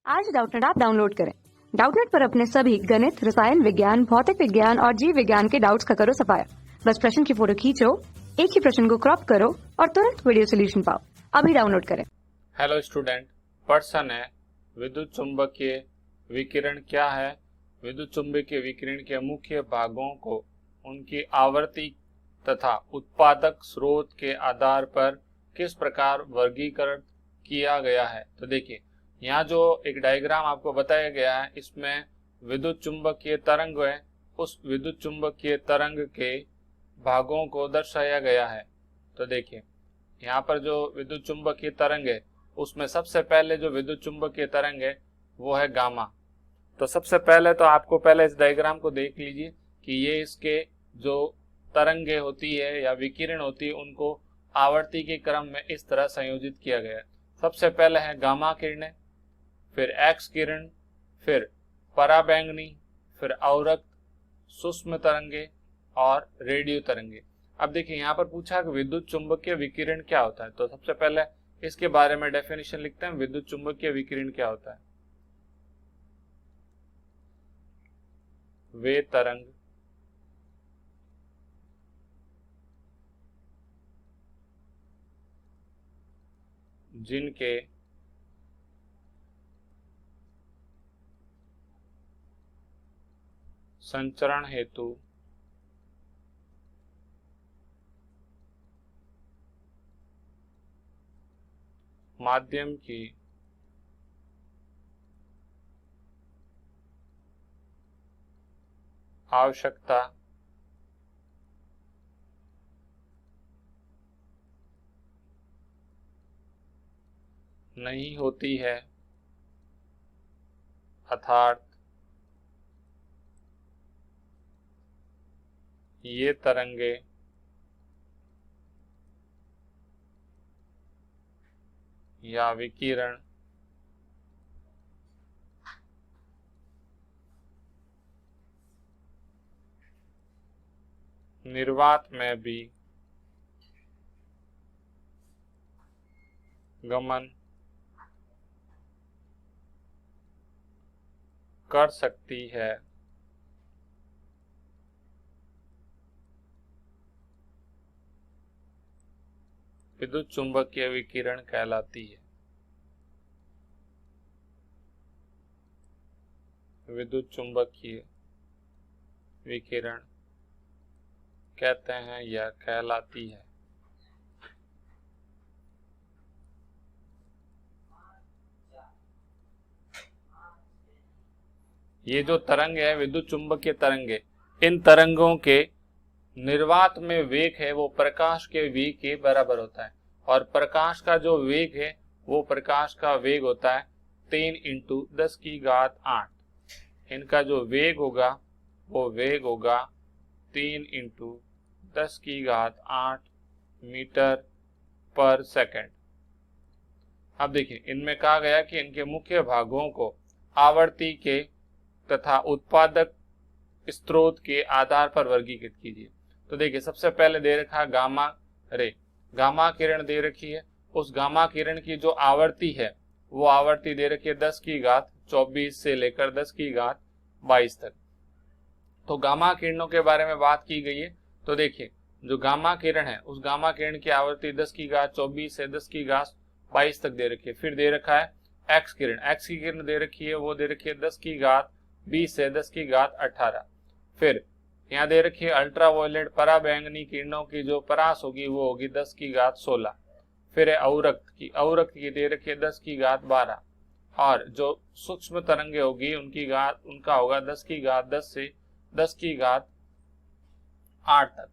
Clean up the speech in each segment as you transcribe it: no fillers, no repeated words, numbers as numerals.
आज Doubtnut app download करें। Doubtnut पर अपने सभी गणित, रसायन विज्ञान, भौतिक विज्ञान और जीव विज्ञान के डाउट्स का करो सफाया। बस प्रश्न की फोटो खींचो, एक ही प्रश्न को क्रॉप करो और तुरंत वीडियो सोल्यूशन पाओ। अभी डाउनलोड करें। हेलो स्टूडेंट, प्रश्न है विद्युत चुंबकीय विकिरण क्या है? विद्युत चुंबकीय विकिरण के मुख्य भागों को उनकी आवृत्ति तथा उत्पादक स्रोत के आधार पर किस प्रकार वर्गीकरण किया गया है? तो देखिए, यहाँ जो एक डायग्राम आपको बताया गया है, इसमें विद्युत चुंबकीय तरंग है, उस विद्युत चुंबकीय तरंग के भागों को दर्शाया गया है। तो देखिए, यहाँ पर जो विद्युत चुंबकीय तरंग है उसमें सबसे पहले जो विद्युत चुंबकीय तरंग है वो है गामा। तो सबसे पहले तो आपको पहले इस डायग्राम को देख लीजिए कि ये इसके जो तरंगे होती है या विकिरण होती है उनको आवर्ती के क्रम में इस तरह संयोजित किया गया है। सबसे पहले है गामा किरणें, फिर एक्स किरण, फिर पराबैंगनी, फिर अवरक्त, सूक्ष्म तरंगे और रेडियो तरंगे। अब देखिए, यहाँ पर पूछा कि विद्युत चुंबकीय विकिरण क्या होता है, तो सबसे पहले इसके बारे में डेफिनेशन लिखते हैं। विद्युत चुंबकीय विकिरण क्या होता है? वे तरंग जिनके संचरण हेतु माध्यम की आवश्यकता नहीं होती है, अर्थात ये तरंगे या विकिरण निर्वात में भी गमन कर सकती है। विद्युत चुंबकीय विकिरण कहलाती है। विद्युत चुंबकीय विकिरण कहते हैं या कहलाती है। ये जो तरंग है विद्युत चुंबकीय तरंगे, इन तरंगों के निर्वात में वेग है वो प्रकाश के वेग के बराबर होता है, और प्रकाश का जो वेग है वो प्रकाश का वेग होता है 3 × 10⁸। इनका जो वेग होगा वो वेग होगा 3 × 10⁸ मीटर पर सेकंड। अब देखिए, इनमें कहा गया कि इनके मुख्य भागों को आवर्ती के तथा उत्पादक स्रोत के आधार पर वर्गीकृत कीजिए। तो देखिए, सबसे पहले दे रखा है गामा रे, गामा किरण दे रखी है। उस गामा किरण की जो आवृत्ति है वो आवृत्ति दे रखी है 10⁻24 से लेकर 10⁻22 तक। तो गामा किरणों के बारे में बात की गई है। तो देखिए, जो गामा किरण है उस गामा किरण की आवृत्ति 10⁻24 से 10⁻22 तक दे रखी है। फिर दे रखा है एक्स किरण, एक्स की किरण दे रखी है, वो दे रखी है 10⁻20 से 10⁻18। फिर यहाँ दे रखी है अल्ट्रावायलेट पराबैंगनी किरणों की जो परास होगी वो होगी 10⁻16। फिर है अवरक्त की दे रखी है 10⁻12, और जो सूक्ष्म तरंगे होगी उनका होगा 10⁻10 से 10⁻8 तक।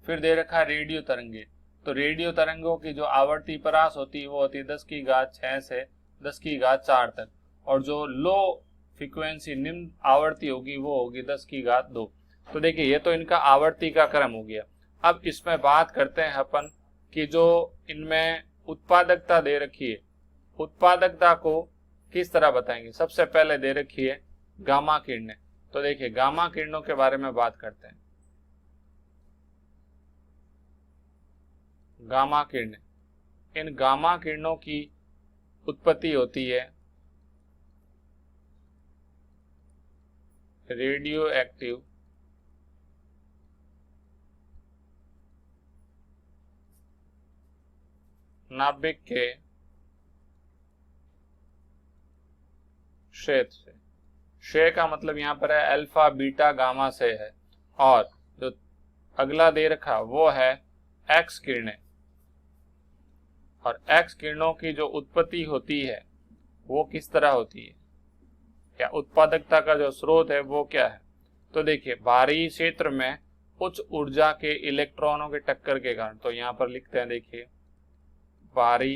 फिर दे रखा है रेडियो तरंगे। तो रेडियो तरंगों की जो आवर्ती परास होती है वो होती है 10⁻6 से 10⁻4 तक, और जो लो फ्रीक्वेंसी निम्न आवर्ती होगी वो होगी 10⁻2। तो देखिए, ये तो इनका आवर्ती का क्रम हो गया। अब इसमें बात करते हैं अपन कि जो इनमें उत्पादकता दे रखी है, उत्पादकता को किस तरह बताएंगे। सबसे पहले दे रखी है गामा किरणें। तो देखिए, गामा किरणों के बारे में बात करते हैं। गामा किरणें, इन गामा किरणों की उत्पत्ति होती है रेडियो एक्टिव नाभिक के क्षेत्र से, क्षय का मतलब यहाँ पर है अल्फा बीटा गामा से है, और जो अगला दे रखा वो है एक्स किरणें, और एक्स किरणों की जो उत्पत्ति होती है वो किस तरह होती है, या उत्पादकता का जो स्रोत है वो क्या है। तो देखिए, भारी क्षेत्र में उच्च ऊर्जा के इलेक्ट्रॉनों के टक्कर के कारण, तो यहाँ पर लिखते हैं, देखिए, भारी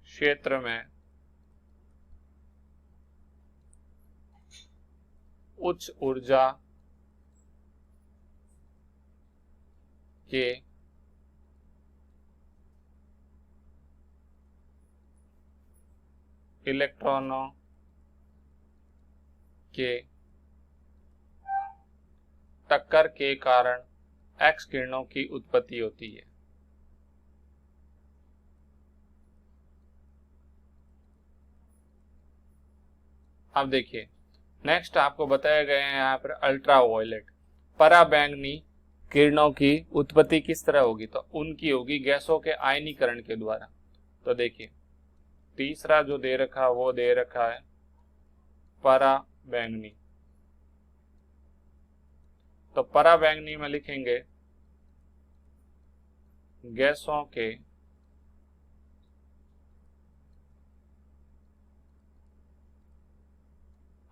क्षेत्र में उच्च ऊर्जा के इलेक्ट्रॉनों के टक्कर के कारण एक्स किरणों की उत्पत्ति होती है। अब देखिए, नेक्स्ट आपको बताया गया है यहाँ पर अल्ट्रावायलेट, पराबैंगनी किरणों की उत्पत्ति किस तरह होगी, तो उनकी होगी गैसों के आयनीकरण के द्वारा। तो देखिए, तीसरा जो दे रखा वो दे रखा है पराबैंगनी। तो पराबैंगनी में लिखेंगे गैसों के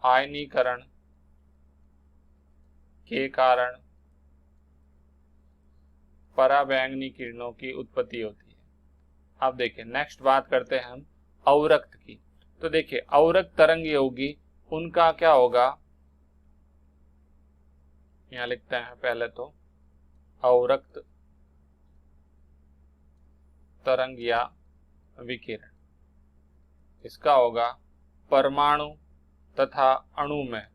आयनीकरण के कारण पराबैंगनी किरणों की उत्पत्ति होती है। अब देखिए, नेक्स्ट बात करते हैं हम अवरक्त की। तो देखिए, अवरक्त तरंग होगी, उनका क्या होगा, यहां लिखते हैं पहले तो अवरक्त तरंग या विकिरण, इसका होगा परमाणु तथा अणु में,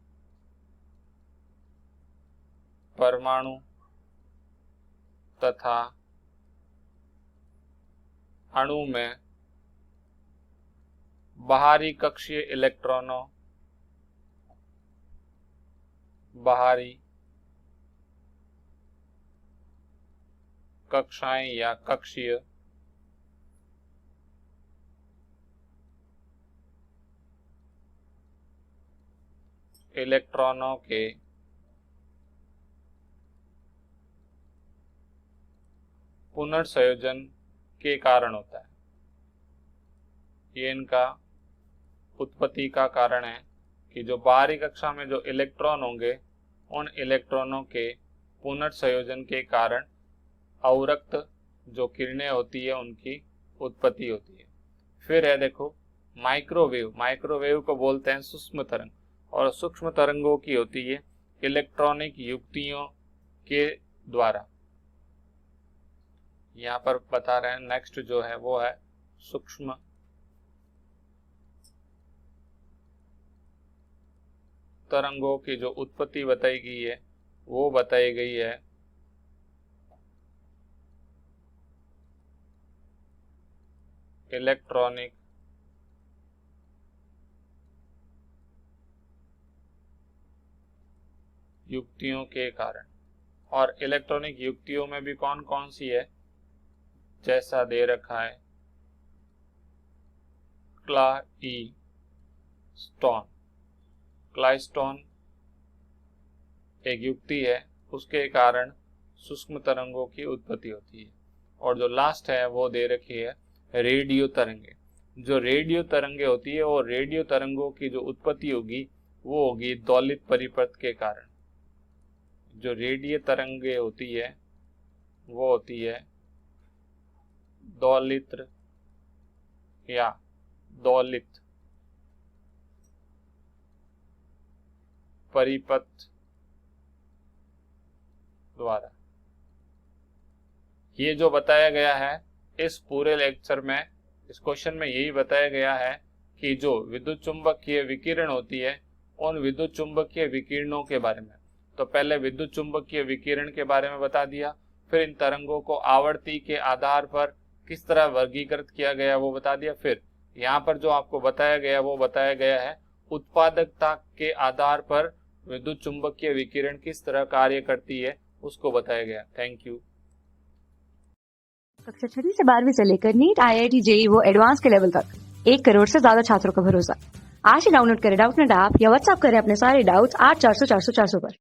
परमाणु तथा अणु में बाहरी कक्षीय इलेक्ट्रॉनों, बाहरी कक्षाएं या कक्षीय इलेक्ट्रॉनों के पुनर्संयोजन के कारण होता है। ये इनका उत्पत्ति का कारण है कि जो बाहरी कक्षा में जो इलेक्ट्रॉन होंगे, उन इलेक्ट्रॉनों के पुनर्संयोजन के कारण अवरक्त जो किरणें होती है उनकी उत्पत्ति होती है। फिर है देखो माइक्रोवेव, माइक्रोवेव को बोलते हैं सूक्ष्म तरंग, और सूक्ष्म तरंगों की होती है इलेक्ट्रॉनिक युक्तियों के द्वारा। यहाँ पर बता रहे हैं नेक्स्ट जो है वो है सूक्ष्म तरंगों की जो उत्पत्ति बताई गई है वो बताई गई है इलेक्ट्रॉनिक युक्तियों के कारण। और इलेक्ट्रॉनिक युक्तियों में भी कौन कौन सी है, जैसा दे रखा है क्लाइस्टोन एक युक्ति है, उसके कारण सूक्ष्म तरंगों की उत्पत्ति होती है। और जो लास्ट है वो दे रखी है रेडियो तरंगे। जो रेडियो तरंगे होती है वो रेडियो तरंगों की जो उत्पत्ति होगी वो होगी दौलित परिपथ के कारण। जो रेडियो तरंगे होती है वो होती है दौलित या दौलित परिपथ द्वारा। ये जो बताया गया है इस पूरे लेक्चर में, इस क्वेश्चन में यही बताया गया है कि जो विद्युत चुंबकीय विकिरण होती है उन विद्युत चुंबकीय विकिरणों के बारे में। तो पहले विद्युत चुंबकीय विकिरण के बारे में बता दिया, फिर इन तरंगों को आवर्ती के आधार पर किस तरह वर्गीकृत किया गया वो बता दिया। फिर यहाँ पर जो आपको बताया गया वो बताया गया है उत्पादकता के आधार पर विद्युत चुंबकीय विकिरण किस तरह कार्य करती है उसको बताया गया। Thank you. कक्षा 6 से 12वीं से लेकर नीट, IIT, JEE वो एडवांस के लेवल तक 1 करोड़ से ज्यादा छात्रों का भरोसा। आज ही डाउनलोड करें डाउटनेट ऐप या व्हाट्सएप करें अपने सारे डाउट्स 8400 400 400 पर।